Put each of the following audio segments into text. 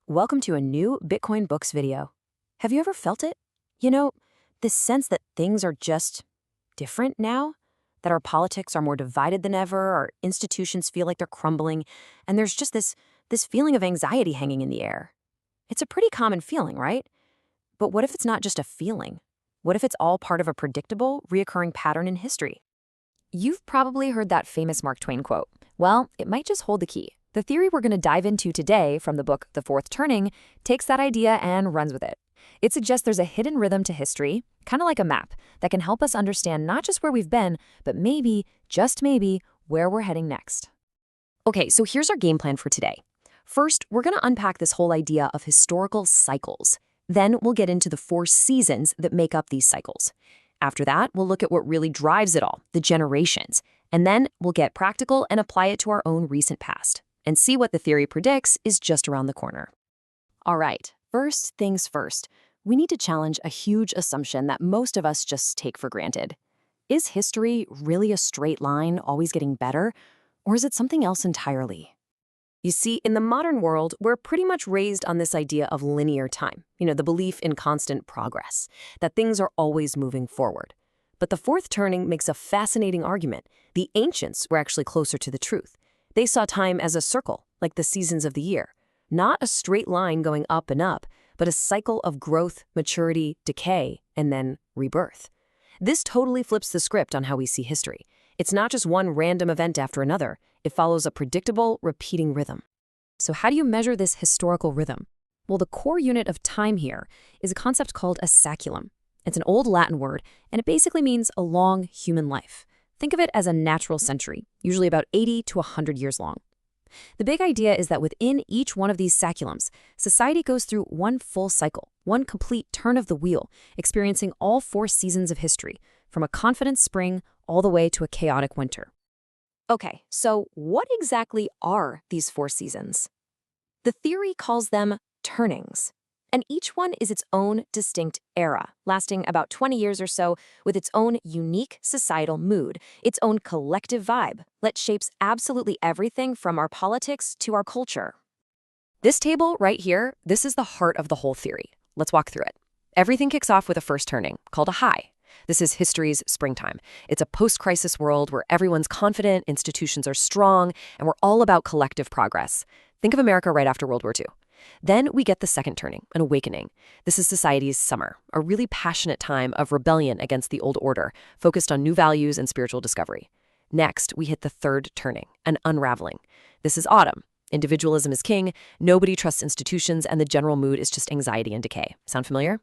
Welcome to a new Bitcoin Books video. Have you ever felt it? You know, this sense that things are just different now? That our politics are more divided than ever, our institutions feel like they're crumbling, and there's just this feeling of anxiety hanging in the air. It's a pretty common feeling, right? But what if it's not just a feeling? What if it's all part of a predictable, reoccurring pattern in history? You've probably heard that famous Mark Twain quote. Well, it might just hold the key. The theory we're going to dive into today from the book The Fourth Turning takes that idea and runs with it. It suggests there's a hidden rhythm to history, kind of like a map, that can help us understand not just where we've been, but maybe, just maybe, where we're heading next. Okay, so here's our game plan for today. First, we're going to unpack this whole idea of historical cycles. Then we'll get into the 4 seasons that make up these cycles. After that, we'll look at what really drives it all, the generations. And then we'll get practical and apply it to our own recent past, and see what the theory predicts is just around the corner. All right, first things first, we need to challenge a huge assumption that most of us just take for granted. Is history really a straight line, always getting better, or is it something else entirely? You see, in the modern world, we're pretty much raised on this idea of linear time, the belief in constant progress, that things are always moving forward. But the Fourth Turning makes a fascinating argument. The ancients were actually closer to the truth. They saw time as a circle, like the seasons of the year. Not a straight line going up and up, but a cycle of growth, maturity, decay, and then rebirth. This totally flips the script on how we see history. It's not just one random event after another. It follows a predictable, repeating rhythm. So how do you measure this historical rhythm? Well, the core unit of time here is a concept called a saeculum. It's an old Latin word, and it basically means a long human life. Think of it as a natural century, usually about 80 to 100 years long. The big idea is that within each one of these saeculums, society goes through one full cycle, one complete turn of the wheel, experiencing all 4 seasons of history, from a confident spring all the way to a chaotic winter. Okay, so what exactly are these 4 seasons? The theory calls them turnings. And each one is its own distinct era, lasting about 20 years or so, with its own unique societal mood, its own collective vibe, that shapes absolutely everything from our politics to our culture. This table right here, this is the heart of the whole theory. Let's walk through it. Everything kicks off with a first turning, called a high. This is history's springtime. It's a post-crisis world where everyone's confident, institutions are strong, and we're all about collective progress. Think of America right after World War II. Then we get the second turning, an awakening. This is society's summer, a really passionate time of rebellion against the old order, focused on new values and spiritual discovery. Next, we hit the third turning, an unraveling. This is autumn. Individualism is king, nobody trusts institutions, and the general mood is just anxiety and decay. Sound familiar?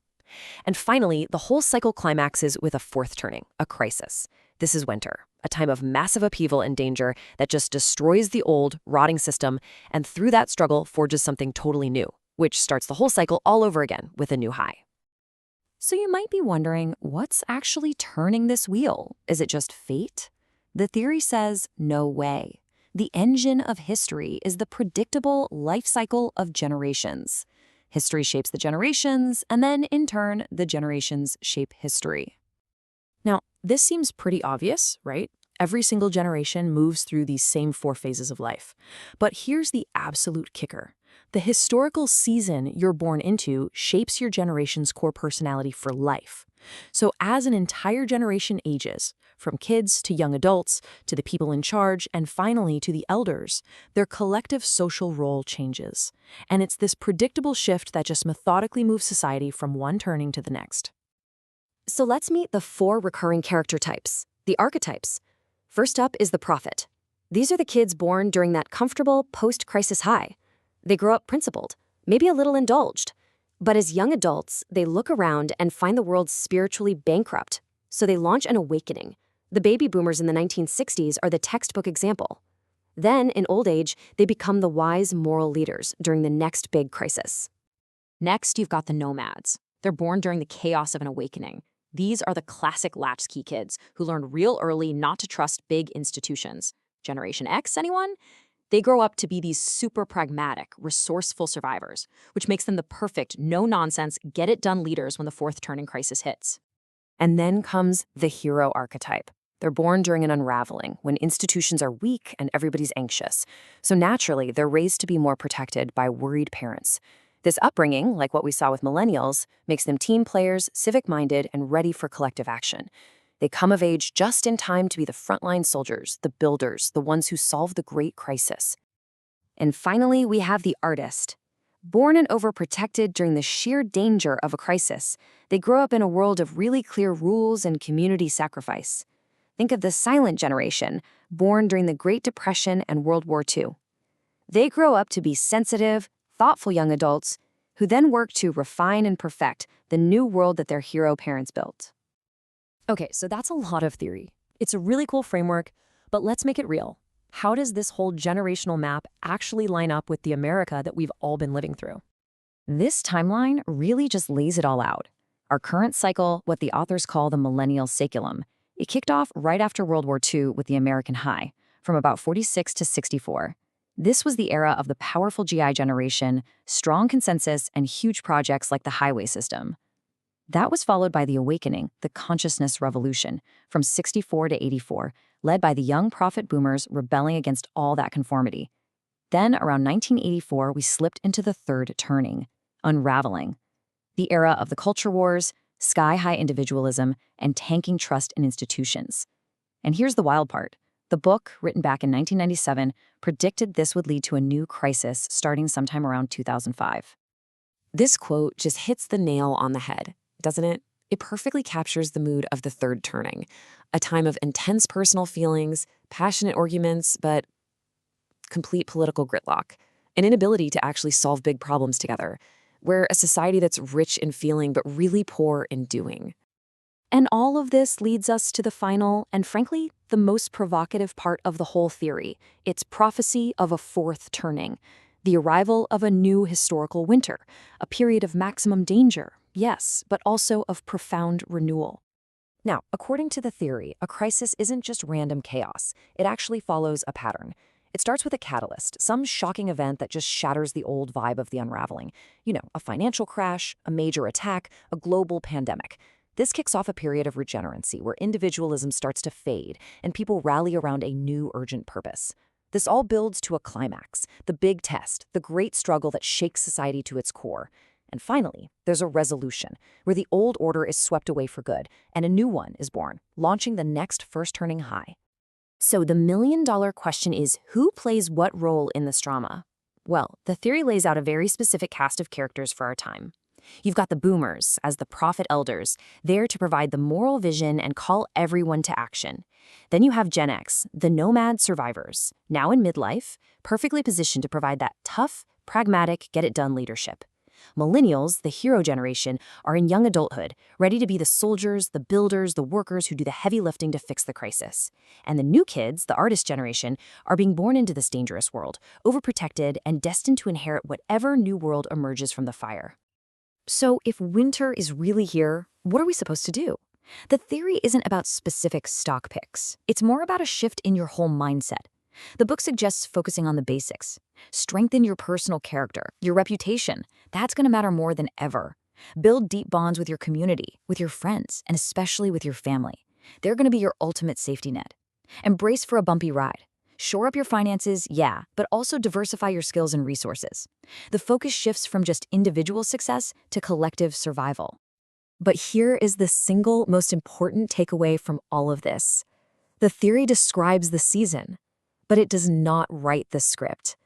And finally, the whole cycle climaxes with a fourth turning, a crisis. This is winter, a time of massive upheaval and danger that just destroys the old, rotting system, and through that struggle forges something totally new, which starts the whole cycle all over again with a new high. So you might be wondering, what's actually turning this wheel? Is it just fate? The theory says, no way. The engine of history is the predictable life cycle of generations. History shapes the generations, and then, in turn, the generations shape history. Now, this seems pretty obvious, right? Every single generation moves through these same 4 phases of life. But here's the absolute kicker. The historical season you're born into shapes your generation's core personality for life. So as an entire generation ages, from kids to young adults, to the people in charge, and finally to the elders, their collective social role changes. And it's this predictable shift that just methodically moves society from one turning to the next. So let's meet the 4 recurring character types, the archetypes. First up is the prophet. These are the kids born during that comfortable post-crisis high. They grow up principled, maybe a little indulged. But as young adults, they look around and find the world spiritually bankrupt. So they launch an awakening. The baby boomers in the 1960s are the textbook example. Then, in old age, they become the wise moral leaders during the next big crisis. Next, you've got the nomads. They're born during the chaos of an awakening. These are the classic latchkey kids who learn real early not to trust big institutions. Generation X, anyone? They grow up to be these super pragmatic, resourceful survivors, which makes them the perfect, no-nonsense, get-it-done leaders when the fourth turning crisis hits. And then comes the hero archetype. They're born during an unraveling, when institutions are weak and everybody's anxious. So naturally, they're raised to be more protected by worried parents. This upbringing, like what we saw with millennials, makes them team players, civic-minded, and ready for collective action. They come of age just in time to be the frontline soldiers, the builders, the ones who solve the great crisis. And finally, we have the artist. Born and overprotected during the sheer danger of a crisis, they grow up in a world of really clear rules and community sacrifice. Think of the silent generation, born during the Great Depression and World War II. They grow up to be sensitive, thoughtful young adults who then work to refine and perfect the new world that their hero parents built. Okay, so that's a lot of theory. It's a really cool framework, but let's make it real. How does this whole generational map actually line up with the America that we've all been living through? This timeline really just lays it all out. Our current cycle, what the authors call the millennial saeculum, it kicked off right after World War II with the American high, from about 46 to 64. This was the era of the powerful GI generation, strong consensus, and huge projects like the highway system. That was followed by the awakening, the consciousness revolution, from 64 to 84, led by the young prophet boomers rebelling against all that conformity. Then, around 1984, we slipped into the third turning, unraveling, the era of the culture wars, sky-high individualism, and tanking trust in institutions. And here's the wild part. The book, written back in 1997, predicted this would lead to a new crisis starting sometime around 2005. This quote just hits the nail on the head, doesn't it? It perfectly captures the mood of the third turning, a time of intense personal feelings, passionate arguments, but complete political gridlock, an inability to actually solve big problems together. We're a society that's rich in feeling but really poor in doing. And all of this leads us to the final, and frankly, the most provocative part of the whole theory. It's prophecy of a fourth turning, the arrival of a new historical winter, a period of maximum danger, yes, but also of profound renewal. Now, according to the theory, a crisis isn't just random chaos. It actually follows a pattern. It starts with a catalyst, some shocking event that just shatters the old vibe of the unraveling. You know, a financial crash, a major attack, a global pandemic. This kicks off a period of regenerancy where individualism starts to fade and people rally around a new urgent purpose. This all builds to a climax, the big test, the great struggle that shakes society to its core. And finally, there's a resolution, where the old order is swept away for good, and a new one is born, launching the next first turning high. So the million-dollar question is, who plays what role in this drama? Well, the theory lays out a very specific cast of characters for our time. You've got the boomers, as the prophet elders, there to provide the moral vision and call everyone to action. Then you have Gen X, the nomad survivors, now in midlife, perfectly positioned to provide that tough, pragmatic, get-it-done leadership. Millennials, the hero generation, are in young adulthood, ready to be the soldiers, the builders, the workers who do the heavy lifting to fix the crisis. And the new kids, the artist generation, are being born into this dangerous world, overprotected and destined to inherit whatever new world emerges from the fire. So if winter is really here, what are we supposed to do? The theory isn't about specific stock picks. It's more about a shift in your whole mindset. The book suggests focusing on the basics. Strengthen your personal character, your reputation. That's going to matter more than ever. Build deep bonds with your community, with your friends, and especially with your family. They're going to be your ultimate safety net. Embrace for a bumpy ride. Shore up your finances, yeah, but also diversify your skills and resources. The focus shifts from just individual success to collective survival. But here is the single most important takeaway from all of this. The theory describes the season, but it does not write the script.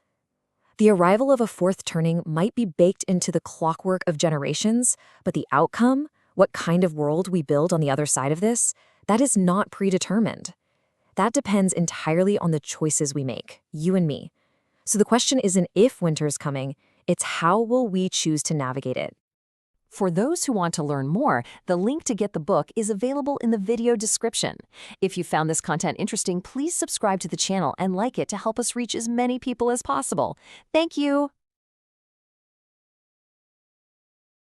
The arrival of a fourth turning might be baked into the clockwork of generations, but the outcome, what kind of world we build on the other side of this, that is not predetermined. That depends entirely on the choices we make, you and me. So the question isn't if winter is coming, it's how will we choose to navigate it. For those who want to learn more, the link to get the book is available in the video description. If you found this content interesting, please subscribe to the channel and like it to help us reach as many people as possible. Thank you!